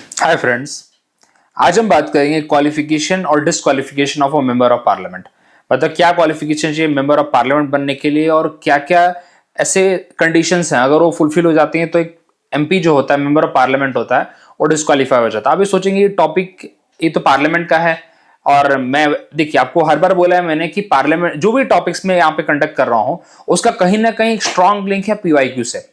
Hi friends, आज हम बात करेंगे क्वालिफिकेशन और disqualification of a member of parliament. मतलब क्या क्वालिफिकेशन चाहिए मेंबर ऑफ पार्लियामेंट बनने के लिए और क्या क्या ऐसे कंडीशंस हैं, अगर वो फुलफिल हो जाती हैं तो एक एमपी जो होता है, मेंबर ऑफ पार्लियामेंट होता है, वो डिसक्वालीफाई हो जाता है। आप ये सोचेंगे ये टॉपिक, ये तो पार्लियामेंट का है। और मैं देखिए आपको हर बार बोला है मैंने कि पार्लियामेंट जो भी टॉपिक्स में यहाँ पे कंडक्ट कर रहा हूँ उसका कहीं ना कहीं एक स्ट्रांग लिंक है पीवाईक्यू से।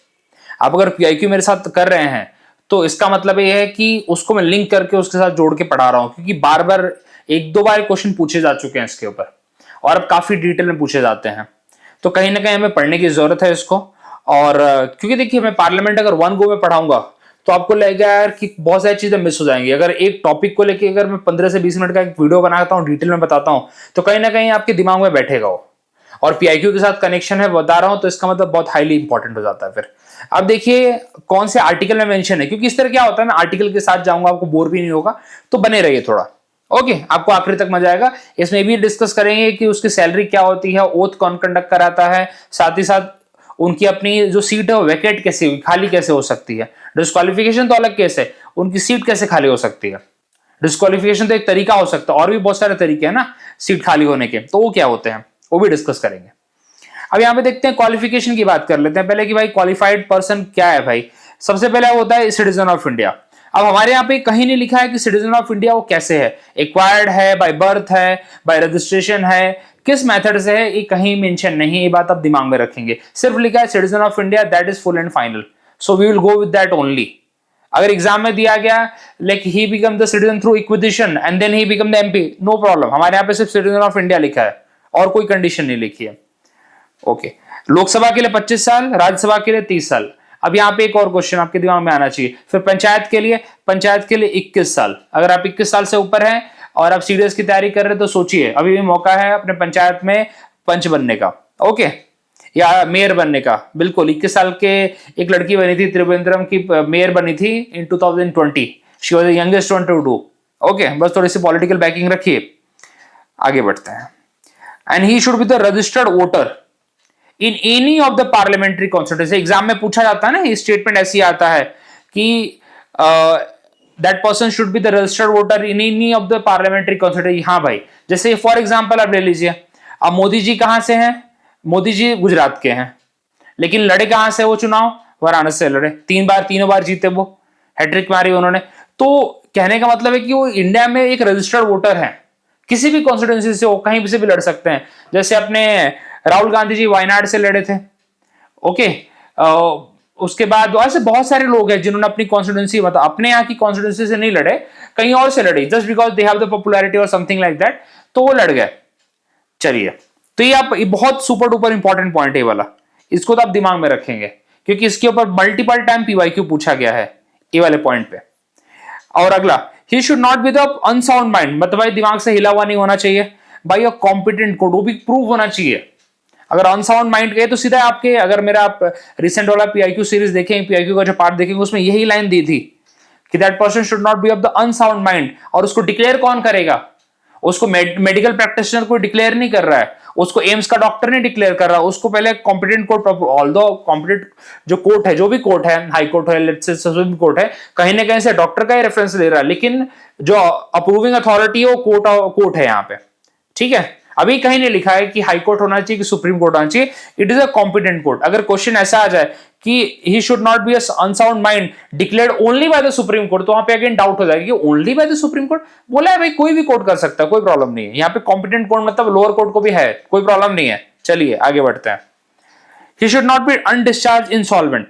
आप अगर पीआईक्यू मेरे साथ कर रहे हैं तो इसका मतलब यह है कि उसको मैं लिंक करके उसके साथ जोड़ के पढ़ा रहा हूं, क्योंकि बार बार एक दो बार क्वेश्चन पूछे जा चुके हैं इसके ऊपर और अब काफी डिटेल में पूछे जाते हैं। तो कहीं ना कहीं हमें पढ़ने की जरूरत है इसको। और क्योंकि देखिए मैं पार्लियामेंट अगर वन गो में पढ़ाऊंगा तो आपको लगेगा यार कि बहुत सारी चीजें मिस हो जाएंगी। अगर एक टॉपिक को लेके अगर मैं 15 से 20 मिनट का एक वीडियो बनाता हूँ, डिटेल में बताता हूँ, तो कहीं ना कहीं आपके दिमाग में बैठेगा वो। और पीआईक्यू के साथ कनेक्शन है बता रहा हूं, तो इसका मतलब बहुत हाईली इंपॉर्टेंट हो जाता है। फिर अब देखिए कौन से आर्टिकल में मेंशन है, क्योंकि इस तरह क्या होता है मैं आर्टिकल के साथ जाऊंगा, आपको बोर भी नहीं होगा, तो बने रहिए थोड़ा। ओके, आपको आखिरी तक मजा आएगा। इसमें भी डिस्कस करेंगे कि उसकी सैलरी क्या होती है, ओथ कौन कंडक्ट कराता है, साथ ही साथ उनकी अपनी जो सीट है वो वैकेट कैसे हुई, खाली कैसे हो सकती है। डिस्क्वालिफिकेशन तो अलग केस है, उनकी सीट कैसे खाली हो सकती है। डिस्क्वालिफिकेशन तो एक तरीका हो सकता है, और भी बहुत सारे तरीके हैं ना सीट खाली होने के, तो वो क्या होते हैं वो भी डिस्कस करेंगे। अब यहां पे देखते हैं क्वालिफिकेशन की बात कर लेते हैं पहले कि भाई क्वालिफाइड पर्सन क्या है। भाई सबसे पहले होता है सिटीजन ऑफ इंडिया। अब हमारे यहाँ पे कहीं नहीं लिखा है कि सिटीजन ऑफ इंडिया वो कैसे है, एक्वायर्ड है, बाय बर्थ है, बाय रजिस्ट्रेशन है, किस मेथड से है, ये कहीं मेंशन नहीं है। ये बात आप दिमाग में रखेंगे। सिर्फ लिखा है citizen of India, that is full and final, so we will go with that only. अगर एग्जाम में दिया गया like he become the citizen through acquisition and then he become the MP, no problem. हमारे यहाँ पे सिर्फ citizen of India लिखा है और कोई कंडीशन नहीं लिखी है। ओके, लोकसभा के लिए 25 साल, राज्यसभा के लिए 30 साल। अब यहाँ पे एक और क्वेश्चन आपके दिमाग में आना चाहिए। फिर पंचायत के लिए 21 साल। अगर आप 21 साल से ऊपर हैं और आप सीडीएस की तैयारी कर रहे हैं तो सोचिए अभी भी मौका है अपने पंचायत में पंच बनने का। ओके, या मेयर बनने का। बिल्कुल 21 साल के एक लड़की बनी थी, त्रिवेंद्रम की मेयर बनी थी इन 2020। She was the youngest one two do. Okay, बस थोड़ी सी पॉलिटिकल बैकिंग रखिए। आगे बढ़ते हैं। And he should be the registered voter in any of the parliamentary constituency. Exam में पूछा जाता है ना, ये स्टेटमेंट ऐसी आता है कि that person should be the registered voter in any of the parliamentary constituency. हाँ भाई, जैसे फॉर एग्जांपल आप ले लीजिए, अब मोदी जी कहां से हैं? मोदी जी गुजरात के हैं, लेकिन लड़े कहां से वो चुनाव? वाराणसी से लड़े। तीनों बार जीते, वो हैट्रिक मारी उन्होंने। तो कहने का मतलब है कि वो इंडिया में एक रजिस्टर्ड वोटर है, किसी भी कॉन्स्टिट्यूंसी से वो कहीं से भी लड़ सकते हैं। जैसे अपने राहुल गांधी जी वायनाड से लड़े थे। ओके, उसके बाद ऐसे बहुत सारे लोग हैं जिन्होंने अपनी कॉन्स्टिट्यूंसी, मतलब अपने यहाँ की कॉन्स्टिट्यूंसी से नहीं लड़े, कहीं और से लड़े, just because they have the popularity और समथिंग लाइक दैट, तो वो लड़ गए। चलिए, तो ये बहुत सुपर डुपर इंपॉर्टेंट पॉइंट है वाला, इसको तो आप दिमाग में रखेंगे क्योंकि इसके ऊपर मल्टीपल टाइम पीवाईक्यू पूछा गया है ये वाले पॉइंट पे। और अगला, he should not be the unsound mind, मतलब भाई दिमाग से हिला हुआ नहीं होना चाहिए। भाई कॉम्पिटेंट कोड, वो भी प्रूव होना चाहिए। अगर अनसाउंड माइंड गए तो सीधा आपके, अगर मेरा आप रिसेंट वाला पीआईक्यू सीरीज देखें, पीआईक्यू का जो पार्ट देखेंगे, उसमें यही लाइन दी थी कि that person should not be of the unsound mind. और उसको डिक्लेयर कौन करेगा? उसको मेडिकल प्रैक्टिशनर कोई डिक्लेयर नहीं कर रहा है, उसको एम्स का डॉक्टर नहीं डिक्लेयर कर रहा, उसको पहले कॉम्पिटेंट कोर्ट, ऑल्दो कॉम्पिटेंट जो कोर्ट है, जो भी कोर्ट है, हाई कोर्ट है, लेट्स से सुप्रीम कोर्ट है, कहीं ना कहीं से डॉक्टर का ही रेफरेंस ले रहा है, लेकिन जो अप्रूविंग अथॉरिटी है वो कोर्ट है यहाँ पे। ठीक है, अभी कहीं नहीं लिखा है कि हाई कोर्ट होना चाहिए कि सुप्रीम कोर्ट होना चाहिए। It is a competent court. अगर क्वेश्चन ऐसा आ जाए कि he should not be unsound mind declared only by the supreme court, तो वहां पे अगेन डाउट हो जाएगा कि only by the supreme court बोला है। भाई कोई भी कोर्ट कर सकता है, कोई प्रॉब्लम नहीं है। यहाँ पे कॉम्पिटेंट कोर्ट मतलब लोअर कोर्ट को भी है, कोई प्रॉब्लम नहीं है। चलिए आगे बढ़ते हैं। He should not be undischarged insolvent.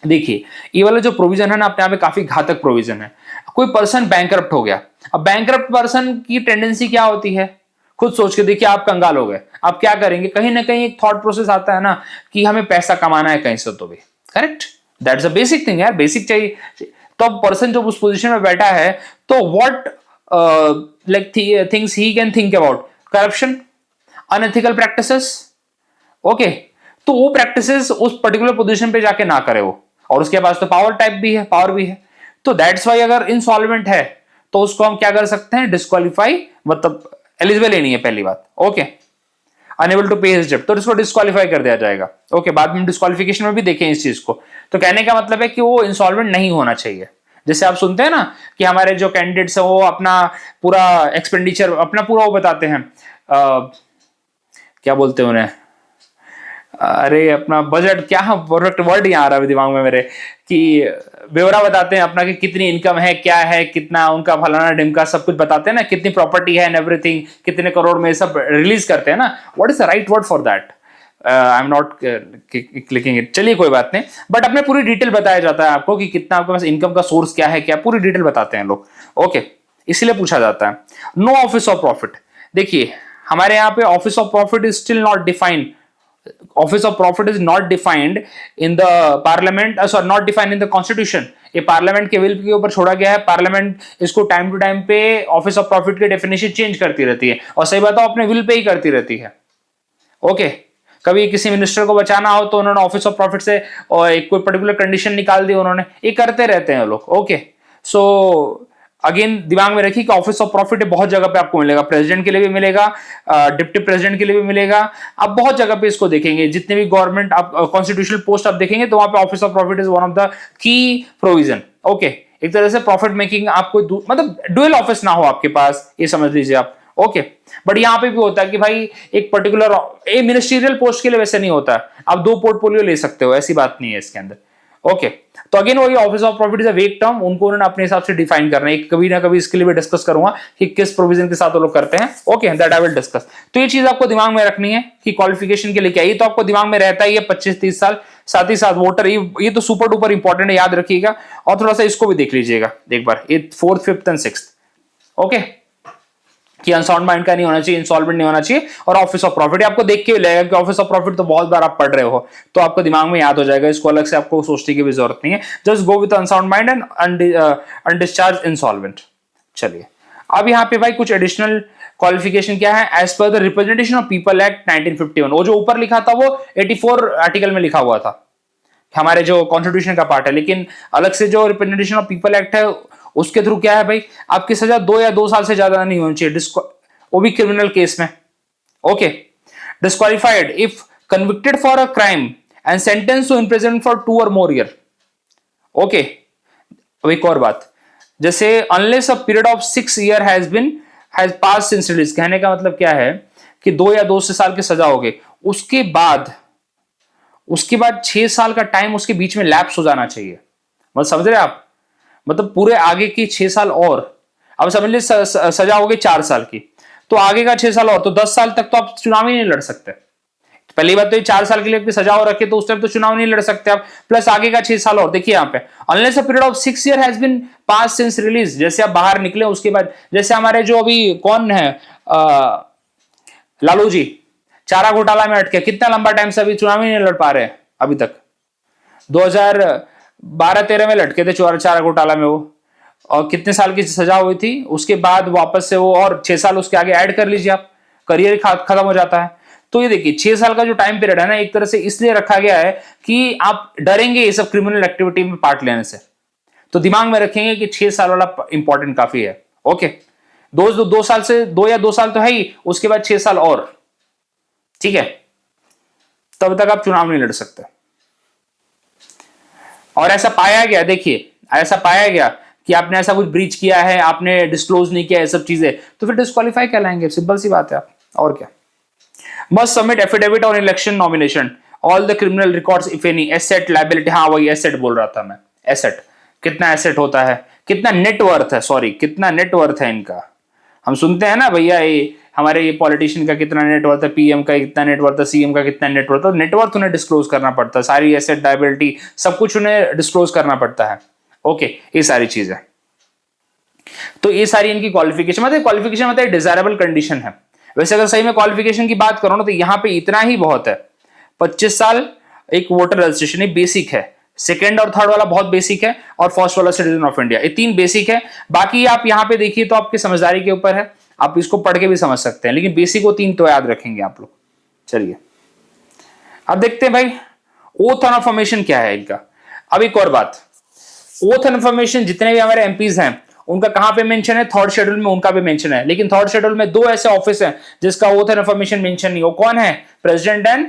देखिए ये वाला जो प्रोविजन है ना, अपने आप में काफी घातक प्रोविजन है। कोई पर्सन बैंकरप्ट हो गया, अब बैंकरप्ट पर्सन की टेंडेंसी क्या होती है, खुद सोच के देखिए। आप कंगाल हो गए, आप क्या करेंगे? कहीं ना कहीं एक थॉट प्रोसेस आता है ना कि हमें पैसा कमाना है कहीं से तो भी। Correct, that's a basic thing यार, बेसिक चाहिए। तो अब पर्सन जब उस पोजीशन में बैठा है तो what like things he can think about? Corruption, unethical practices. Okay, तो वो प्रैक्टिसेस उस पर्टिकुलर पोजीशन पे जाके ना करे वो। और उसके पास तो पावर टाइप भी है, पावर भी है। तो दैट्स वाई अगर इंसॉल्वेंट है तो उसको हम क्या कर सकते हैं? डिस्क्वालीफाई, मतलब एलिजिबल ही नहीं है पहली बात। ओके, अनेबल टू पे हिज डेब्ट, तो इसको डिस्क्वालीफाई कर दिया जाएगा। ओके, बाद में डिस्क्वालिफिकेशन में भी देखें इस चीज को। तो कहने का मतलब है कि वो इंसॉल्वेंट नहीं होना चाहिए। जैसे आप सुनते हैं ना कि हमारे जो कैंडिडेट्स हैं वो अपना पूरा एक्सपेंडिचर, अपना पूरा वो बताते हैं, क्या बोलते हैं उन्हें, अरे अपना बजट, क्या परफेक्ट वर्ड यहाँ आ रहा है दिमाग में मेरे, कि ब्यौरा बताते हैं अपना कि कितनी इनकम है, क्या है, कितना उनका फलाना ढिमका सब कुछ बताते हैं ना, कितनी प्रॉपर्टी है एंड एवरीथिंग, कितने करोड़ में सब रिलीज करते हैं ना। What is the right word for that? I am not clicking it, चलिए कोई बात नहीं, बट अपने पूरी डिटेल बताया जाता है आपको कि कितना आपके पास इनकम का सोर्स क्या है, क्या पूरी डिटेल बताते हैं लोग। ओके, इसलिए पूछा जाता है। नो ऑफिस ऑफ प्रॉफिट, देखिए हमारे यहाँ पे office of profit is still not defined, office of profit is not defined in the parliament, sorry not defined in the constitution. ये पार्लियामेंट के विल के ऊपर छोड़ा गया है, पार्लियामेंट इसको टाइम टू टाइम पे ऑफिस ऑफ प्रॉफिट की डेफिनेशन चेंज करती रहती है, और सही बताओ अपने विल पे ही करती रहती है। ओके, कभी किसी मिनिस्टर को बचाना हो तो उन्होंने ऑफिस ऑफ प्रॉफिट से और एक कोई पर्टिकुलर कंडीशन निकाल दी उन्होंने, ये करते रहते हैं लोग। ओके, सो अगेन दिमाग में रखिए कि ऑफिस ऑफ प्रॉफिट बहुत जगह पे आपको मिलेगा, प्रेसिडेंट के लिए भी मिलेगा, डिप्टी प्रेसिडेंट के लिए भी मिलेगा, आप बहुत जगह पे इसको देखेंगे, जितने भी गवर्नमेंट आप कॉन्स्टिट्यूशनल पोस्ट आप देखेंगे तो वहां पे office of profit is one of the key provision. Okay, एक तरह से प्रॉफिट मेकिंग, आपको मतलब डुअल ऑफिस ना हो आपके पास, ये समझ लीजिए आप। ओके, बट यहां पे भी होता है कि भाई एक पर्टिकुलर मिनिस्ट्रियल पोस्ट के लिए वैसे नहीं होता, आप दो पोर्टफोलियो ले सकते हो, ऐसी बात नहीं है इसके अंदर। ओके, तो अगेन वही office of profit is a वेग टर्म, उनको उन्होंने अपने हिसाब से डिफाइन करना है, कभी ना कभी इसके लिए भी डिस्कस करूंगा कि किस प्रोविजन के साथ वो लोग करते हैं। Okay, that I will discuss. तो ये चीज आपको दिमाग में रखनी है कि क्वालिफिकेशन के लिए क्या, ये तो आपको दिमाग में रहता ही है 25-30 साल, साथ ही साथ वोटर, ये तो सुपर डुपर इंपॉर्टेंट है, याद रखिएगा। और थोड़ा सा इसको भी देख लीजिएगा एक बार, ये 4th 5th and 6th। Okay, कि अनसाउंड माइंड का नहीं होना चाहिए, इंसॉल्वेंट नहीं होना चाहिए, और ऑफिस ऑफ प्रॉफिट आपको देख के भी लगेगा कि ऑफिस ऑफ प्रॉफिट तो बहुत बार आप पढ़ रहे हो, तो आपको दिमाग में याद हो जाएगा, इसको अलग से आपको सोचने की भी जरूरत नहीं है। Just go with unsound mind and undischarged insolvent. चलिए, अब यहाँ पे भाई कुछ एडिशनल क्वालिफिकेशन क्या है, as per the representation of people act 1951, वो जो ऊपर लिखा था वो 84 आर्टिकल में लिखा हुआ था, हमारे जो कॉन्स्टिट्यूशन का पार्ट है, लेकिन अलग से जो रिप्रेजेंटेशन ऑफ पीपल एक्ट है उसके थ्रू क्या है भाई, आपकी सजा 2 या 2 साल से ज्यादा नहीं होनी चाहिए, वो भी क्रिमिनल केस में। Okay, disqualified if convicted for a crime and sentence to imprison for 2 or more year. Okay, अब एक और बात, जैसे unless a period of 6 year has pass since release, कहने का मतलब क्या है कि 2 या 2 साल की सजा हो गई, उसके बाद 6 साल का टाइम उसके बीच में लैप्स हो जाना चाहिए, मतलब समझ रहे आप, मतलब पूरे आगे की 6 साल, और अब समझ लीजिए सजा हो गई 4 साल की, तो आगे का 6 साल और, तो 10 साल तक तो आप चुनाव ही नहीं लड़ सकते। पहली बात तो ये 4 साल के लिए सजा हो रखी, तो उस टाइम तो चुनाव नहीं लड़ सकते आप, प्लस आगे का 6 साल और। देखिए यहाँ पे unless a period of 6 year has been pass since release, जैसे आप बाहर निकले उसके बाद, जैसे हमारे जो अभी कौन है लालू जी, चारा घोटाला में अटके, कितना लंबा टाइम से अभी चुनाव ही नहीं लड़ पा रहे अभी तक, 2012-13 में लटके थे चारा घोटाला में वो, और कितने साल की सजा हुई थी, उसके बाद वापस से वो और 6 साल उसके आगे ऐड कर लीजिए आप, करियर खत्म हो जाता है। तो ये देखिए 6 साल का जो टाइम पीरियड है ना, एक तरह से इसलिए रखा गया है कि आप डरेंगे ये सब क्रिमिनल एक्टिविटी में पार्ट लेने से, तो दिमाग में रखेंगे कि 6 साल वाला इंपॉर्टेंट काफी है। ओके, 2 साल से 2 या 2 साल तो है ही, उसके बाद 6 साल और, ठीक है, तब तक आप चुनाव नहीं लड़ सकते। और ऐसा पाया गया, देखिए ऐसा पाया गया कि आपने ऐसा कुछ ब्रीच किया है, आपने डिस्क्लोज नहीं किया ये सब चीजें, तो फिर डिस्क्वालीफाई कहलाएंगे, सिंपल सी बात है आप, और क्या। Must submit affidavit on election nomination all the criminal records if any, asset liability, हाँ वही एसेट बोल रहा था मैं, एसेट, कितना एसेट होता है, कितना नेटवर्थ है, सॉरी कितना नेटवर्थ है इनका, हम सुनते हैं ना भैया ये हमारे ये पॉलिटिशियन का कितना नेटवर्थ है, पीएम का कितना नेटवर्थ है, सीएम का कितना नेटवर्थ है, नेटवर्थ उन्हें डिस्क्लोज करना पड़ता है, सारी एसेट लायबिलिटी सब कुछ उन्हें डिस्क्लोज करना पड़ता है। ओके, ये सारी चीजें, तो ये सारी इनकी क्वालिफिकेशन, मतलब क्वालिफिकेशन मतलब डिजायरेबल कंडीशन है। वैसे अगर सही में क्वालिफिकेशन की बात करो ना, तो यहाँ पे इतना ही बहुत है, 25 साल, एक वोटर रजिस्ट्रेशन, ये बेसिक है, सेकेंड और थर्ड वाला बहुत बेसिक है, और फर्स्ट वाला सिटीजन ऑफ इंडिया, ये 3 बेसिक है। बाकी आप यहाँ पे देखिए तो आपकी समझदारी के ऊपर है, आप इसको पढ़ के भी समझ सकते हैं, लेकिन बेसिक वो 3 तो याद रखेंगे आप लोग। चलिए अब देखते हैं भाई ओथ ऑन अफर्मेशन क्या है इनका। अब एक और बात, ओथ ऑन अफर्मेशन जितने भी हमारे एमपीज हैं उनका कहां पे मेंशन है, 3rd शेड्यूल में उनका भी मेंशन है, लेकिन 3rd शेड्यूल में 2 ऐसे ऑफिस हैं जिसका ओथ एंड अफर्मेशन मेंशन नहीं हो, कौन है, प्रेसिडेंट एंड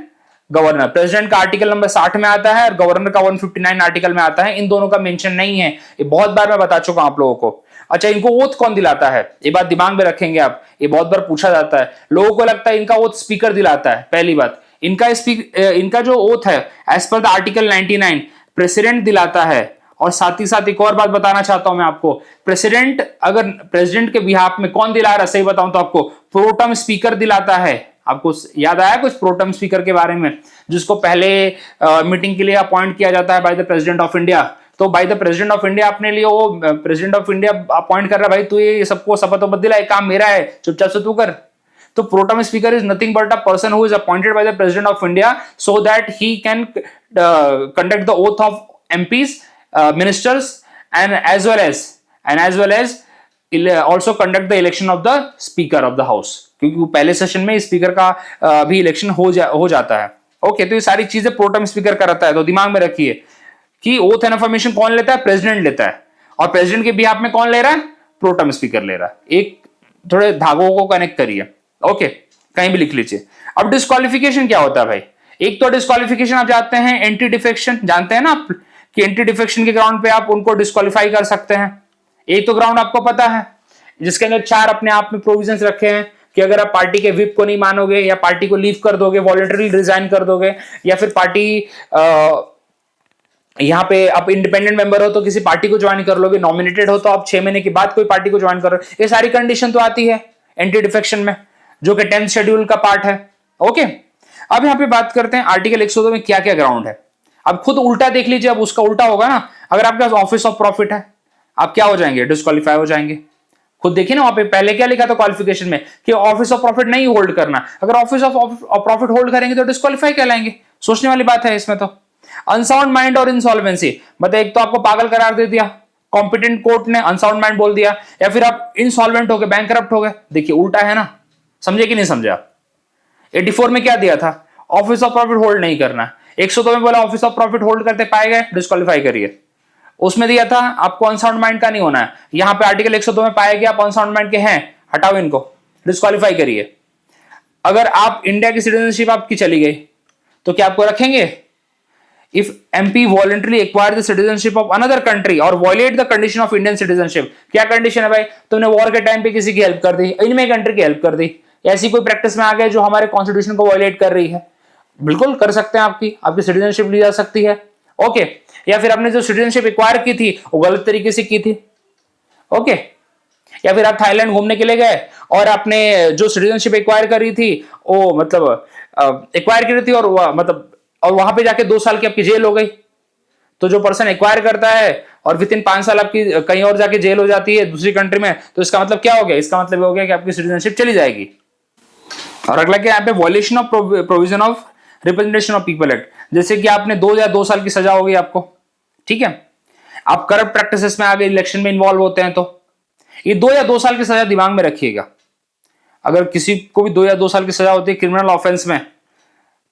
गवर्नर, प्रेसिडेंट का आर्टिकल नंबर 60 में आता है और गवर्नर का 159 आर्टिकल में आता है, इन दोनों का मेंशन नहीं है, ये बहुत बार मैं बता चुका हूं आप लोगों को। अच्छा, इनको ओथ कौन दिलाता है, ये बात दिमाग में रखेंगे आप, ये बहुत बार पूछा जाता है, लोगों को लगता है इनका ओथ स्पीकर दिलाता है। पहली बात, इनका जो ओथ है as per the article 99 president दिलाता है। और साथ ही साथ एक और बात बताना चाहता हूं मैं आपको, प्रेसिडेंट के बिहाफ में कौन दिला रहा है, सही बताऊं तो आपको प्रोटम स्पीकर दिलाता है। आपको याद आया कुछ प्रोटम स्पीकर के बारे में, जिसको पहले मीटिंग के लिए अपॉइंट किया जाता है by the president of India. तो by the president of India अपने लिए वो प्रेसिडेंट ऑफ इंडिया अपॉइंट कर रहा है, भाई तू ये सबको शपथ वपथ दिला, काम मेरा है, चुपचाप से तू कर। तो pro tem speaker is nothing but a person who is appointed by the president of India so that he can conduct the oath of MPs, ministers and as well as also conduct the election of the speaker of the house, क्योंकि पहले session में speaker का भी election हो जाता है। Okay, तो ये सारी चीजें प्रोटम स्पीकर का रहता है। तो दिमाग में रखिए कि ओथ एंड अफर्मेशन कौन लेता है, प्रेसिडेंट लेता है, और प्रेसिडेंट के बिहाफ में कौन ले रहा है, प्रोटम स्पीकर ले रहा है। एक थोड़े धागों को कनेक्ट करिए। ओके, कहीं भी लिख लीजिए। अब डिस्क्वालिफिकेशन क्या होता है भाई, एक तो डिस्क्वालिफिकेशन आप जानते हैं, एंटी डिफेक्शन जानते हैं ना आप, कि एंटी डिफेक्शन के ग्राउंड पे आप उनको डिस्क्वालीफाई कर सकते हैं। एक तो ग्राउंड आपको पता है, जिसके अंदर 4 अपने आप में प्रोविजंस रखे हैं कि अगर आप पार्टी के विप को नहीं मानोगे, या पार्टी को लीव कर दोगे, वॉलंटरी रिजाइन कर दोगे, या फिर पार्टी यहां पे आप इंडिपेंडेंट मेंबर हो तो किसी पार्टी को ज्वाइन कर लोगे, नॉमिनेटेड हो तो आप 6 महीने के बाद कोई पार्टी को ज्वाइन करो, ये सारी कंडीशन तो आती है एंटी डिफेक्शन में, जो कि 10th शेड्यूल का पार्ट है। ओके, अब यहां पे बात करते हैं आर्टिकल 102 में क्या क्या ग्राउंड है। अब खुद उल्टा देख लीजिए, अब उसका उल्टा होगा ना, अगर आपके पास ऑफिस ऑफ प्रॉफिट है, आप क्या हो जाएंगे, डिस्क्वालीफाई हो जाएंगे। खुद देखिए ना वहां पे पहले क्या लिखा था क्वालिफिकेशन में, कि ऑफिस ऑफ प्रॉफिट नहीं होल्ड करना, अगर ऑफिस ऑफ प्रॉफिट होल्ड करेंगे तो डिस्क्वालीफाई कहलाएंगे। सोचने वाली बात है इसमें। तो अनसाउंड माइंड और इंसॉल्वेंसी, मतलब एक तो आपको पागल करार दे दिया कॉम्पिटेंट कोर्ट ने, अनसाउंड माइंड बोल दिया, या फिर आप इंसॉल्वेंट हो गए, बैंकरप्ट हो गए। देखिए उल्टा है ना, समझे कि नहीं समझे आप। 84 में क्या दिया था, ऑफिस ऑफ प्रॉफिट होल्ड नहीं करना, 102 में बोला ऑफिस ऑफ प्रॉफिट होल्ड करते पाए गए, डिस्क्वालीफाई करिए। उसमें दिया था आपको अनसाउंड माइंड का नहीं होना है, यहां पे आर्टिकल 102 में पाया गया आप अनसाउंड माइंड के हैं, हटाओ इनको, डिस्क्वालीफाई करिए। अगर आप इंडिया की सिटीजनशिप आपकी चली गई तो क्या आपको रखेंगे, if MP voluntary acquire the citizenship of another country और violate the condition of Indian citizenship. क्या कंडीशन है भाई, तुमने वॉर के टाइम पे किसी की हेल्प कर दी, इनमें कंट्री की हेल्प कर दी, ऐसी कोई प्रैक्टिस में आ गए जो हमारे कॉन्स्टिट्यूशन को वॉयलेट कर रही है, बिल्कुल कर सकते हैं, आपकी सिटीजनशिप ली जा सकती है। ओके, या फिर आपने जो सिटीजनशिप एक्वायर की थी वो गलत तरीके से की थी। ओके, या फिर आप थाईलैंड घूमने के लिए गए और आपने जो सिटीजनशिप एक्वायर करी थी वो मतलब एक्वायर करी थी और वहां पे जाके 2 साल की आपकी जेल हो गई। तो जो पर्सन एक्वायर करता है और विद इन 5 साल आपकी कहीं और जाके जेल हो जाती है दूसरी कंट्री में, तो इसका मतलब क्या हो गया, इसका मतलब हो गया कि आपकी सिटीजनशिप चली जाएगी। और अगला क्या यहाँ पे violation of provision of representation of people act, जैसे कि आपने 2 साल की सजा हो गई आपको, ठीक है, आप करप्ट प्रैक्टिसेस में आगे इलेक्शन में इन्वॉल्व होते हैं, तो ये 2 साल की सजा दिमाग में रखिएगा। अगर किसी को भी 2 साल की सजा होती है क्रिमिनल ऑफेंस में,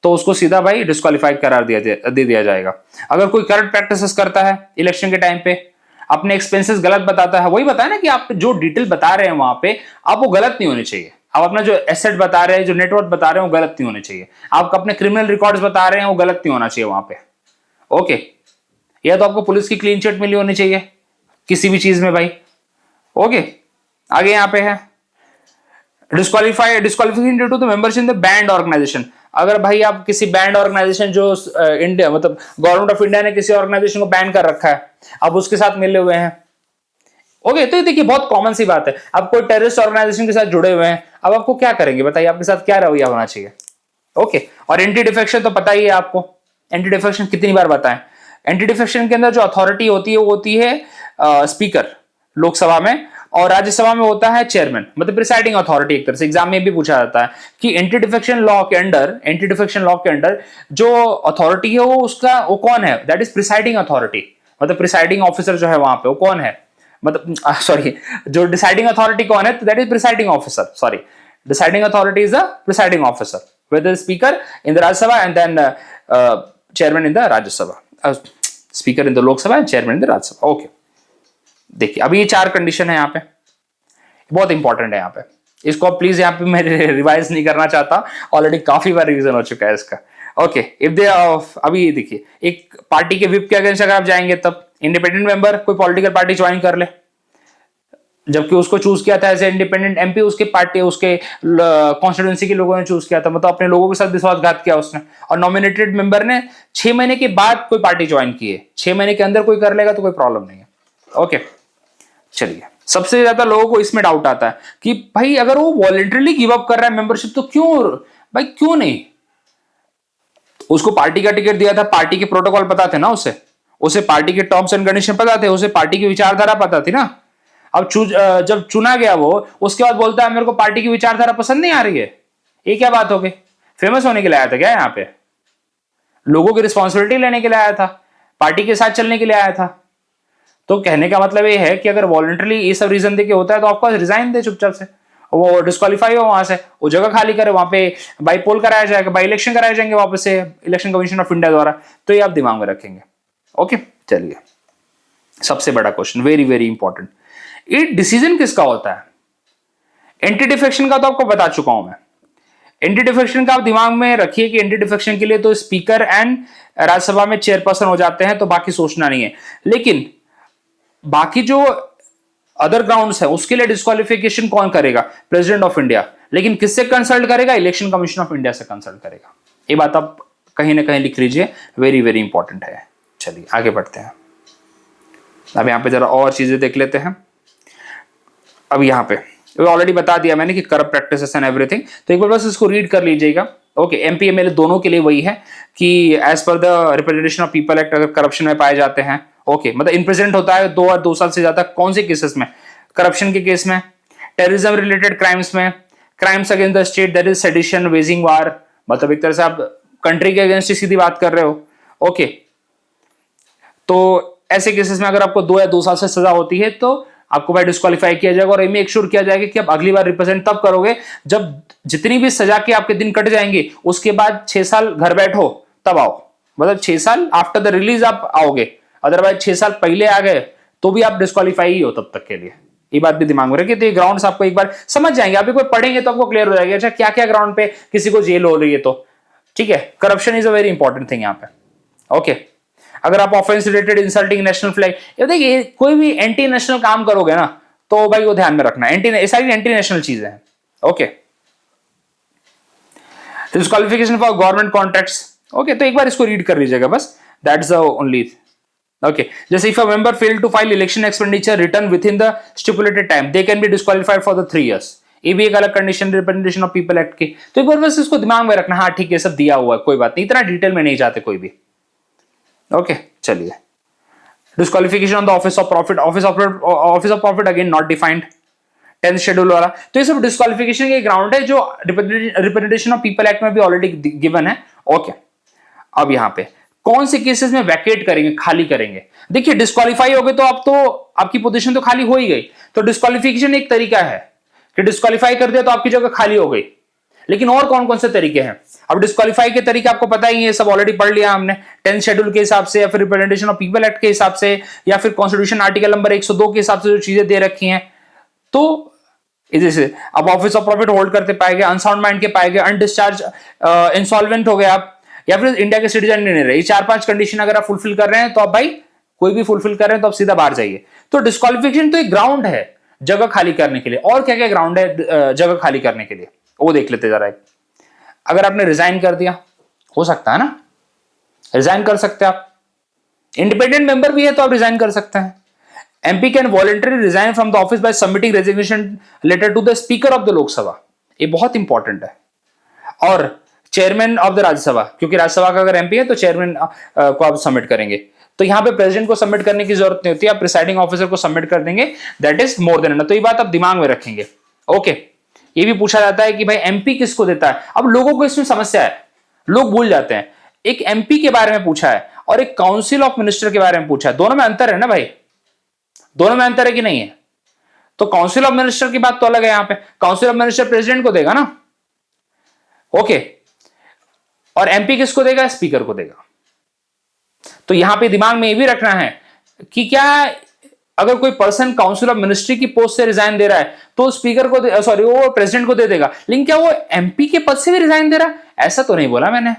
तो उसको सीधा भाई डिस्क्वालीफाइड करार दे दिया जाएगा। अगर कोई करप्ट प्रैक्टिसेस करता है इलेक्शन के टाइम पे, अपने एक्सपेंसेस गलत बताता है, वही बताया ना कि आप जो डिटेल बता रहे हैं वहां पे आप वो गलत नहीं होनी चाहिए। आप अपना जो एसेट बता रहे हैं, जो नेटवर्थ बता रहे हैं वो गलत नहीं होने चाहिए। आप अपने क्रिमिनल रिकॉर्ड्स बता रहे हैं वो गलत नहीं होना चाहिए वहां पे। ओके, या तो आपको पुलिस की क्लीन चिट मिली होनी चाहिए किसी भी चीज में भाई। ओके, आगे यहां पे है disqualification due to the membership in the banned organization. अगर भाई आप किसी बैंड ऑर्गेनाइजेशन जो इंडिया मतलब गवर्नमेंट ऑफ इंडिया ने किसी ऑर्गेनाइजेशन को बैन कर रखा है, आप उसके साथ मिले हुए हैं। ओके, तो ये देखिए बहुत कॉमन सी बात है, आप कोई टेररिस्ट ऑर्गेनाइजेशन के साथ जुड़े हुए हैं, अब आपको क्या करेंगे बताइए, आपके साथ क्या रवैया होना चाहिए। ओके, और एंटी डिफेक्शन तो पता ही है आपको, एंटी डिफेक्शन कितनी बार बताएं। एंटी डिफेक्शन के अंदर जो अथॉरिटी होती है वो होती है स्पीकर लोकसभा में, और राज्यसभा में होता है चेयरमैन, मतलब प्रिसाइडिंग अथॉरिटी। एक तरह से एग्जाम में भी पूछा जाता है कि एंटी डिफेक्शन लॉ के अंडर जो अथॉरिटी है वो कौन है, दैट इज प्रिसाइडिंग अथॉरिटी, मतलब प्रिसाइडिंग ऑफिसर जो है वहां पे वो कौन है, मतलब सॉरी जो डिसाइडिंग अथॉरिटी कौन है, that is presiding officer. Sorry, deciding authority is the presiding officer with the speaker in the Rajya Sabha and then chairman in the Rajya Sabha, speaker in the Lok Sabha and chairman in the Rajya Sabha. Okay, देखिए अभी ये 4 condition है यहाँ पे, बहुत important है यहाँ पे, इसको प्लीज यहाँ पे मैं रिवाइज नहीं करना चाहता, ऑलरेडी काफी बार रिवीजन हो चुका है इसका। ओके इफ दे अभी देखिए, एक पार्टी के विप के अगेंस्ट अगर आप जाएंगे तब इंडिपेंडेंट मेंबर कोई पॉलिटिकल पार्टी ज्वाइन कर ले, जबकि उसको चूज किया था एज ए इंडिपेंडेंट एमपी, उसके पार्टी उसके कॉन्स्टिट्यूंसी के लोगों ने चूज किया था, मतलब अपने लोगों के साथ विश्वासघात किया उसने, और नॉमिनेटेड मेंबर ने 6 महीने के बाद कोई पार्टी ज्वाइन की है, 6 महीने के अंदर कोई कर लेगा तो कोई प्रॉब्लम नहीं है। ओके चलिए, सबसे ज्यादा लोगों को इसमें डाउट आता है कि भाई अगर वो वॉलंटरली गिव अप कर रहा है मेंबरशिप तो क्यों, भाई क्यों नहीं, उसको पार्टी का टिकट दिया था, पार्टी के प्रोटोकॉल पता थे ना उसे पार्टी के टर्म्स एंड कंडीशन पता थे, उसे पार्टी की विचारधारा पता थी ना। अब जब चुना गया वो, उसके बाद बोलता है मेरे को पार्टी की विचारधारा पसंद नहीं आ रही है, ये क्या बात हो गई? फेमस होने के लिए आया था क्या यहाँ पे? लोगों की रिस्पॉन्सिबिलिटी लेने के लिए आया था, पार्टी के साथ चलने के लिए आया था? तो कहने का मतलब ये है कि अगर वॉलंटरली ये सब रीजन देके होता है तो आपको रिजाइन दे चुपचाप से, वो डिस्क्वालीफाई हो वहां से, वो जगह खाली करे, वहां पे बाई पोल कराया जाएगा, बाई इलेक्शन कराए जाएंगे वापस से इलेक्शन कमीशन ऑफ इंडिया द्वारा। तो ये आप दिमाग में रखेंगे। ओके चलिए, सबसे बड़ा क्वेश्चन, वेरी वेरी इंपॉर्टेंट, ये डिसीजन किसका होता है? एंटी डिफेक्शन का तो आपको बता चुका हूं मैं। एंटी डिफेक्शन का आप दिमाग में रखिए कि एंटी डिफेक्शन के लिए तो स्पीकर एंड राज्यसभा में चेयरपर्सन हो जाते हैं, तो बाकी सोचना नहीं है। लेकिन बाकी जो अदर ग्राउंड्स है उसके लिए डिस्क्वालिफिकेशन कौन करेगा? President of India. लेकिन किससे कंसल्ट करेगा? इलेक्शन कमीशन ऑफ इंडिया से कंसल्ट करेगा। ये बात आप कहीं ना कहीं लिख लीजिए, वेरी वेरी इंपॉर्टेंट है। चलिए आगे बढ़ते हैं। अब यहां पे जरा और चीजें देख लेते हैं। अब यहाँ पे ऑलरेडी बता दिया मैंने कि करप्ट प्रैक्टिसेस एंड एवरीथिंग, तो एक बार बस इसको रीड कर लीजिएगा। ओके, एमपी एमएलए दोनों के लिए वही है कि as per the representation of people act अगर करप्शन में पाए जाते हैं, ओके मतलब इनप्रेजेंट होता है 2 साल से ज्यादा, कौन से केसेस में? करप्शन के केस में, टेररिज्म रिलेटेड क्राइम्स में, crimes against the state that is sedition, waging war, मतलब एक तरह से आप कंट्री के अगेंस्ट ही सीधी बात कर रहे हो। ओके, तो ऐसे केसेस में अगर आपको 2 या 2 साल से सजा होती है तो आपको भाई डिस्क्वालीफाई किया जाएगा, और ये मेक श्योर किया जाएगा कि आप अगली बार रिप्रेजेंट तब करोगे जब जितनी भी सजा के आपके दिन कट जाएंगे उसके बाद 6 साल घर बैठो तब आओ, मतलब 6 साल आफ्टर द रिलीज आप आओगे, अदरवाइज 6 साल पहले आ गए तो भी आप डिस्क्वालीफाई ही हो तब तक के लिए। ये बात भी दिमाग में रखिए। तो ये ग्राउंड्स आपको एक बार समझ जाएंगे, आप एक बार पढ़ेंगे तो आपको क्लियर हो जाएगा अच्छा क्या क्या ग्राउंड पे किसी को जेल हो रही है। तो ठीक है, corruption is a very important thing यहाँ पे। ओके, अगर आप offence related insulting national flag, ये देखिए कोई भी एंटी नेशनल काम करोगे ना तो भाई वो ध्यान में रखना, एंटी सारी एंटी नेशनल चीजें हैं। Okay, disqualification for government contracts. Okay, तो एक बार इसको रीड कर लीजिएगा बस, दैट्स द ओनली। ओके, जैसे if a member fail to file election expenditure return within the stipulated time they can be disqualified for the 3 years। ये भी एक अलग condition representation of people act की। तो एक बार बस इसको दिमाग में रखना, हाँ ठीक है सब दिया हुआ है, कोई बात नहीं, इतना डिटेल में नहीं जाते कोई भी। ओके चलिए, disqualification on the office of profit, office of profit again not defined, 10th schedule वाला। तो ये सब डिस्क्वालिफिकेशन के ग्राउंड है जो रिप्रेजेंटेशन ऑफ पीपल एक्ट में भी ऑलरेडी गिवन है। ओके, अब यहां पे कौन से केसेस में वैकेट करेंगे, खाली करेंगे? देखिए डिस्क्वालीफाई हो गए तो आप तो आपकी पोजीशन तो खाली हो ही गई, तो डिस्क्वालिफिकेशन एक तरीका है कि डिस्क्वालीफाई कर दिया तो आपकी जगह खाली हो गई। लेकिन और कौन कौन से तरीके हैं? अब डिस्क्वालीफाई के तरीके आपको पता ही है, सब ऑलरेडी पढ़ लिया हमने, 10th शेड्यूल के हिसाब से, या फिर रिप्रेजेंटेशन ऑफ पीपल एक्ट के हिसाब से, या फिर कॉन्स्टिट्यूशन आर्टिकल नंबर 102 के हिसाब से जो चीजें दे रखी हैं। तो जैसे अब ऑफिस ऑफ प्रॉफिट होल्ड करते पाए गए, अनसाउंड माइंड के पाए गए, अनडिस्चार्ज इंसॉल्वेंट हो गए आप, या फिर इंडिया के सिटीजन नहीं रहे, 4-5 कंडीशन अगर आप फुलफिल कर रहे हैं तो आप भाई कोई भी फुलफिल कर रहे हैं तो आप सीधा बाहर जाइए। तो डिस्क्वालिफिकेशन तो एक ग्राउंड है जगह खाली करने के लिए। और क्या क्या ग्राउंड है जगह खाली करने के लिए वो देख लेते जरा। अगर आपने रिजाइन कर दिया, हो सकता है ना, रिजाइन कर सकते हैं आप, इंडिपेंडेंट मेंबर भी है तो आप रिजाइन कर सकते हैं। MP can voluntary resign from the office by submitting resignation letter to the speaker of the Lok Sabha, ये बहुत इंपॉर्टेंट है। और चेयरमैन ऑफ द राज्यसभा, क्योंकि राज्यसभा का अगर एमपी है तो चेयरमैन को आप सबमिट करेंगे, तो यहां पे प्रेसिडेंट को सबमिट करने की जरूरत नहीं होती, आप प्रिसाइडिंग ऑफिसर को सबमिट कर देंगे, that is more than enough. तो ये बात आप दिमाग में रखेंगे। ओके, ये भी पूछा जाता है कि भाई एमपी किसको देता है। अब लोगों को इसमें समस्या है, लोग भूल जाते हैं, एक एमपी के बारे में पूछा है और एक काउंसिल ऑफ मिनिस्टर के बारे में पूछा है, दोनों में अंतर है ना भाई, दोनों में अंतर है कि नहीं है? तो काउंसिल ऑफ मिनिस्टर की बात तो अलग है, यहां पे काउंसिल ऑफ मिनिस्टर प्रेसिडेंट को देगा ना। ओके, और एमपी किसको देगा? स्पीकर को देगा। तो यहां पे दिमाग में ये भी रखना है कि क्या अगर कोई पर्सन काउंसिल ऑफ मिनिस्ट्री की पोस्ट से रिजाइन दे रहा है तो स्पीकर को सॉरी वो प्रेसिडेंट को दे देगा, लेकिन क्या वो एमपी के पद से भी रिजाइन दे रहा है? ऐसा तो नहीं बोला मैंने।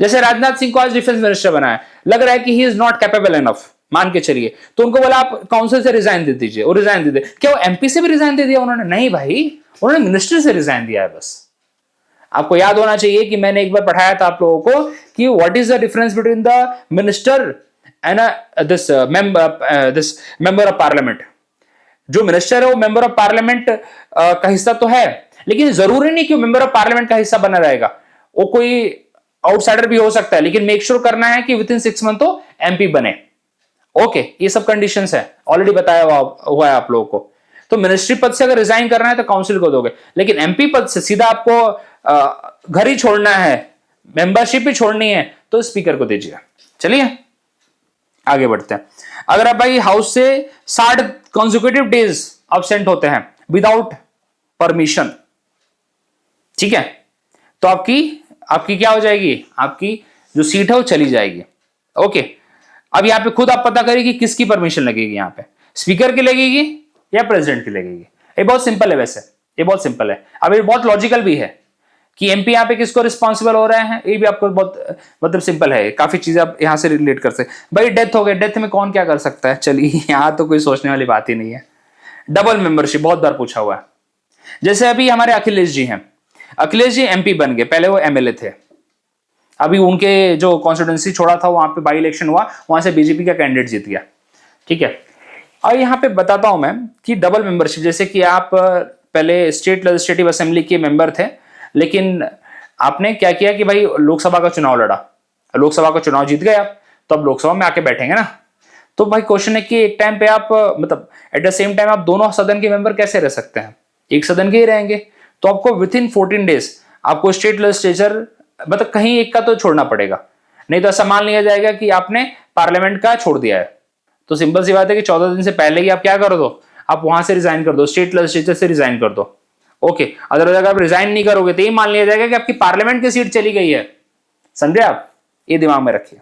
जैसे राजनाथ सिंह को आज डिफेंस मिनिस्टर बनाया, लग रहा है कि he is not capable enough, मान के चलिए, तो उनको बोला आप काउंसिल से रिजाइन दे दीजिए, और रिजाइन दे दे। क्या वो एमपी से भी रिजाइन दे दिया उन्होंने? नहीं भाई, उन्होंने मिनिस्टर से रिजाइन दिया है बस। आपको याद होना चाहिए कि मैंने एक बार पढ़ाया था आप लोगों को कि what is the difference between the minister and this member of parliament. जो मिनिस्टर है वो मेंबर ऑफ पार्लियामेंट का हिस्सा तो है, लेकिन जरूरी नहीं कि वो मेंबर ऑफ पार्लियामेंट का हिस्सा बना रहेगा, वो कोई आउटसाइडर भी हो सकता है, लेकिन मेक श्योर करना है कि विद इन 6 मंथ तो एमपी बने। ओके, ये सब कंडीशंस है, ऑलरेडी बताया हुआ है आप लोगों को। तो मिनिस्ट्री पद से अगर रिजाइन करना है तो काउंसिल को दोगे, लेकिन एमपी पद से सीधा आपको घर ही छोड़ना है, मेंबरशिप ही छोड़नी है, तो स्पीकर को दीजिए। चलिए आगे बढ़ते हैं। अगर आप भाई हाउस से 60 कॉन्जिक्यूटिव डेज अब्सेंट होते हैं विदाउट परमिशन, ठीक है, तो आपकी क्या हो जाएगी, आपकी जो सीट है वो चली जाएगी। ओके, अब यहां पे खुद आप पता करिए कि किसकी परमिशन लगेगी, यहां पे स्पीकर की लगेगी या प्रेसिडेंट की लगेगी। ये बहुत सिंपल है, वैसे ये बहुत सिंपल है। अब ये बहुत लॉजिकल भी है कि एमपी यहाँ पे किसको रिस्पॉन्सिबल हो रहे हैं, ये भी आपको बहुत मतलब सिंपल है, काफी चीजें आप यहां से रिलेट कर सकते। भाई डेथ हो गई, डेथ में कौन क्या कर सकता है, चलिए यहाँ तो कोई सोचने वाली बात ही नहीं है। डबल मेंबरशिप बहुत बार पूछा हुआ है। जैसे अभी हमारे अखिलेश जी हैं, अखिलेश जी एमपी बन गए, पहले वो एमएलए थे, अभी उनके जो कॉन्स्टिट्यूंसी छोड़ा था वहां पे बाई इलेक्शन हुआ, वहां से बीजेपी का कैंडिडेट जीत गया, ठीक है। और यहाँ पे बताता हूं मैं कि डबल मेंबरशिप, जैसे कि आप पहले स्टेट लेजिस्लेटिव असेंबली के मेंबर थे, लेकिन आपने क्या किया कि भाई लोकसभा का चुनाव लड़ा, लोकसभा का चुनाव जीत गए आप, तो अब लोकसभा में आके बैठेंगे ना। तो भाई क्वेश्चन है कि एक टाइम पे आप मतलब एट द सेम टाइम आप दोनों सदन के मेंबर कैसे रह सकते हैं, एक सदन के ही रहेंगे। तो आपको विद इन 14 डेज आपको स्टेट लेजिस्लेचर मतलब कहीं एक का तो छोड़ना पड़ेगा, नहीं तो ऐसा मान लिया जाएगा कि आपने पार्लियामेंट का छोड़ दिया है। तो सिंपल सी बात है कि 14 दिन से पहले ही आप क्या कर दो, आप वहां से रिजाइन कर दो, स्टेट लेजिस्लेचर से रिजाइन कर दो। ओके, अदरवाइज अगर आप रिजाइन नहीं करोगे तो ये मान लिया जाएगा कि आपकी पार्लियामेंट की सीट चली गई है, समझे आप, ये दिमाग में रखिए।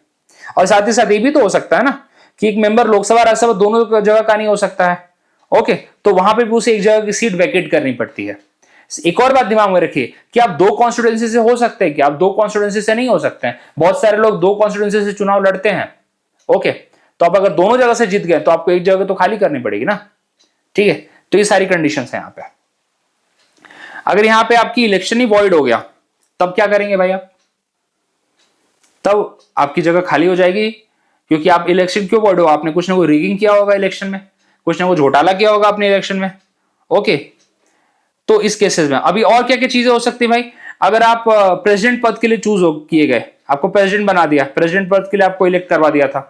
और साथ ही साथ ये भी तो हो सकता है ना कि एक मेंबर लोकसभा राज्यसभा दोनों जगह का नहीं हो सकता है। ओके, तो वहां पे भी उसे एक जगह की सीट वैकेट करनी पड़ती है। एक और बात दिमाग में रखिए कि आप 2 कॉन्स्टिट्यूएंसी से हो सकते हैं, कि आप 2 कॉन्स्टिट्यूएंसी से नहीं हो सकते हैं। बहुत सारे लोग 2 कॉन्स्टिट्यूएंसी से चुनाव लड़ते हैं। ओके, तो आप अगर दोनों जगह से जीत गए तो आपको एक जगह तो खाली करनी पड़ेगी ना, ठीक है। तो ये सारी कंडीशंस हैं यहाँ पे। अगर यहाँ पे आपकी इलेक्शन ही वॉइड हो गया तब क्या करेंगे भाई आप, तब आपकी जगह खाली हो जाएगी, क्योंकि आप इलेक्शन क्यों वॉइड हो, आपने कुछ ना कुछ रिगिंग किया होगा इलेक्शन में, कुछ ना कुछ घोटाला किया होगा अपने इलेक्शन में। ओके, तो इस केसेस में अभी और क्या क्या चीजें हो सकती है भाई, अगर आप प्रेसिडेंट पद के लिए चूज किए गए, आपको प्रेसिडेंट बना दिया, प्रेसिडेंट पद के लिए आपको इलेक्ट करवा दिया था,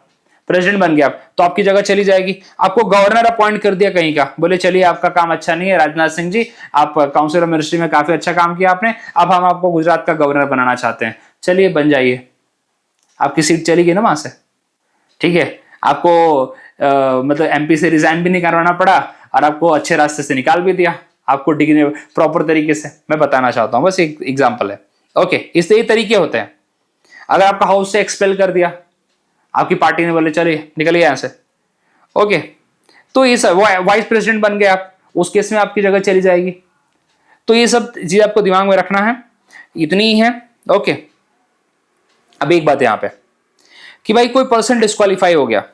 प्रेसिडेंट बन गया, तो आपकी जगह चली जाएगी। आपको गवर्नर अपॉइंट कर दिया कहीं का, बोले चलिए आपका काम अच्छा नहीं है राजनाथ सिंह जी, आप काउंसिल ऑफ मिनिस्ट्री में काफी अच्छा काम किया आपने, अब हम आपको गुजरात का गवर्नर बनाना चाहते हैं, चलिए बन जाइए, आपकी सीट चली गई ना वहां से, ठीक है। आपको मतलब एमपी से रिजाइन भी नहीं करवाना पड़ा और आपको अच्छे रास्ते से निकाल भी दिया, आपको डिग्री प्रॉपर तरीके से, मैं बताना चाहता हूं, बस एक एग्जांपल है। ओके, इस ये तरीके होते हैं। अगर आपका हाउस से एक्सपेल कर दिया, आपकी पार्टी ने बोले चलिए निकलिए यहां से, ओके, तो ये सब वाइस प्रेसिडेंट बन गए आप, उस केस में आपकी जगह चली जाएगी। तो ये सब चीज आपको दिमाग में रखना है, इतनी ही है। ओके, अब एक बात यहां पे कि भाई कोई पर्सन डिस्क्वालीफाई हो गया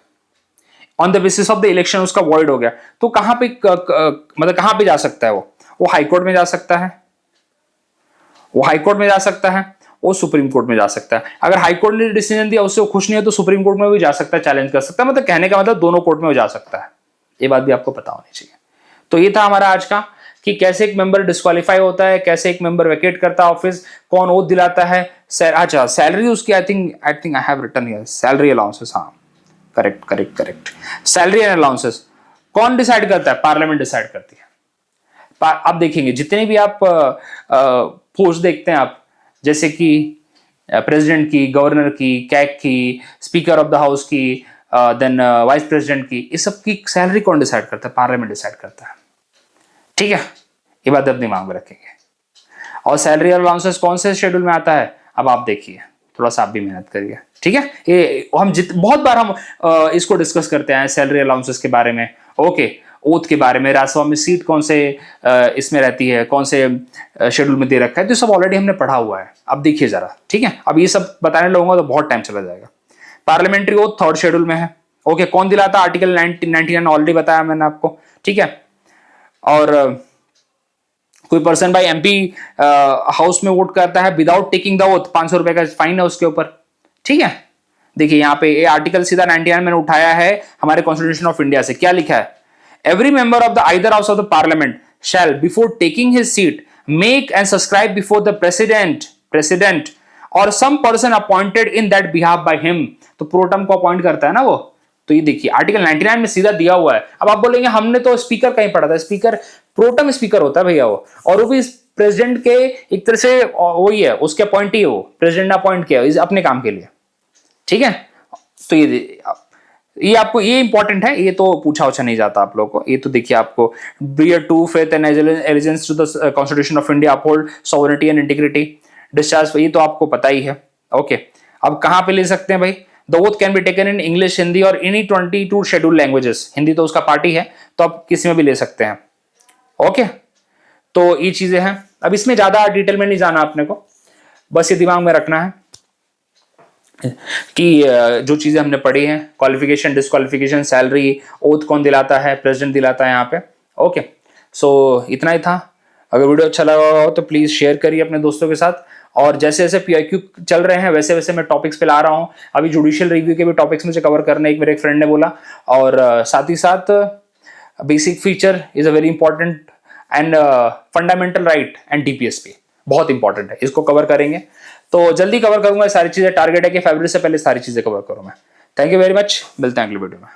on the basis of the election, उसका वॉइड हो गया, तो कहां पे मतलब कहां पे जा सकता है वो हाई कोर्ट में जा सकता है, वो हाई कोर्ट में जा सकता है, वो सुप्रीम कोर्ट में जा सकता है। अगर हाई कोर्ट ने डिसीजन दिया उससे वो खुश नहीं है तो सुप्रीम कोर्ट में भी जा सकता है, चैलेंज कर सकता है, मतलब कहने का मतलब दोनों कोर्ट में वो जा सकता है। ये बात भी आपको पता होनी चाहिए। तो ये था हमारा आज का कि कैसे एक मेंबर डिस्क्वालीफाई होता है, कैसे एक मेंबर वैकेट करता है ऑफिस, कौन ओथ दिलाता है, अच्छा सैलरी उसकी, I think I have written here salary allowances, हाँ करेक्ट, सैलरी एंड अलाउंसेस कौन डिसाइड करता है, पार्लियामेंट डिसाइड करती है। आप देखेंगे जितने भी आप पोस्ट देखते हैं आप, जैसे कि प्रेसिडेंट की, गवर्नर की, कैग की, स्पीकर ऑफ द हाउस की, देन वाइस प्रेसिडेंट की, इस सब की सैलरी कौन डिसाइड करता है, पार्लियामेंट डिसाइड करता है, ठीक है। ये बात आप दिमाग में रखेंगे। और सैलरी और अलाउंसेस कौन से शेड्यूल में आता है, अब आप देखिए, थोड़ा सा आप भी मेहनत करिए, ठीक है। ये हम बहुत बार हम इसको डिस्कस करते हैं, सैलरी अलाउंसेस के बारे में, ओके, ओथ के बारे में, राज्यसभा में सीट कौन से इसमें रहती है, कौन से शेड्यूल में दे रखा है, तो सब ऑलरेडी हमने पढ़ा हुआ है। अब देखिए जरा, ठीक है, अब ये सब बताने लगूंगा तो बहुत टाइम चला जाएगा। पार्लियामेंट्री ओथ 3rd शेड्यूल में है, ओके। कौन दिलाता, आर्टिकल 1999 ऑलरेडी बताया मैंने आपको, ठीक है। और कोई पर्सन भाई एमपी हाउस में वोट करता है विदाउट टेकिंग द ओथ, 500 रुपए का फाइन है उसके ऊपर, ठीक है। देखिए यहाँ पे ये आर्टिकल सीधा 99 मैंने उठाया है हमारे कॉन्स्टिट्यूशन ऑफ इंडिया से। क्या लिखा है, every member of the either house of the parliament shall before taking his seat make and subscribe before the president और some person appointed in that behalf by him. तो pro tem को appoint करता है ना वो। तो ये देखिए आर्टिकल 99 में सीधा दिया हुआ है। अब आप बोलेंगे हमने तो स्पीकर कहीं पढ़ा था, स्पीकर प्रोटम स्पीकर होता है भैया वो, और वो भी प्रेसिडेंट के एक तरह से वही है, उसके अपॉइंटी है वो, प्रेसिडेंट ने अपॉइंट किया अपने काम के लिए, ठीक है। तो ये आपको ये इंपॉर्टेंट है, ये तो पूछा उछा नहीं जाता आप लोगों को। ये तो देखिए आपको bear to faith and allegiance to the constitution of India, uphold sovereignty and integrity, discharge, ये तो आपको पता ही है, ओके। अब कहां पे ले सकते हैं भाई, the oath can be taken in English, Hindi और एनी 22 शेड्यूल लैंग्वेजेस, हिंदी तो उसका पार्टी है तो आप किसी में भी ले सकते हैं, ओके। तो ये चीजें हैं, अब इसमें ज्यादा डिटेल में नहीं जाना आपने को, बस ये दिमाग में रखना है कि जो चीजें हमने पढ़ी हैं, क्वालिफिकेशन, डिस्क्वालिफिकेशन, सैलरी, ओथ कौन दिलाता है, प्रेसिडेंट दिलाता है यहाँ पे, ओके। सो इतना ही था। अगर वीडियो अच्छा लगा हो तो प्लीज शेयर करिए अपने दोस्तों के साथ, और जैसे जैसे पीआईक्यू चल रहे हैं वैसे वैसे मैं टॉपिक्स पे ला रहा हूँ। अभी जुडिशियल रिव्यू के भी टॉपिक्स मुझे कवर करने एक मेरे एक फ्रेंड ने बोला, और साथ ही साथ basic feature is a very important and fundamental right and DPSP बहुत इंपॉर्टेंट है, इसको कवर करेंगे। तो जल्दी कवर करूंगा सारी चीजें, टारगेट है कि फरवरी से पहले सारी चीजें कवर करूं मैं। थैंक यू वेरी मच, मिलते हैं अगले वीडियो में।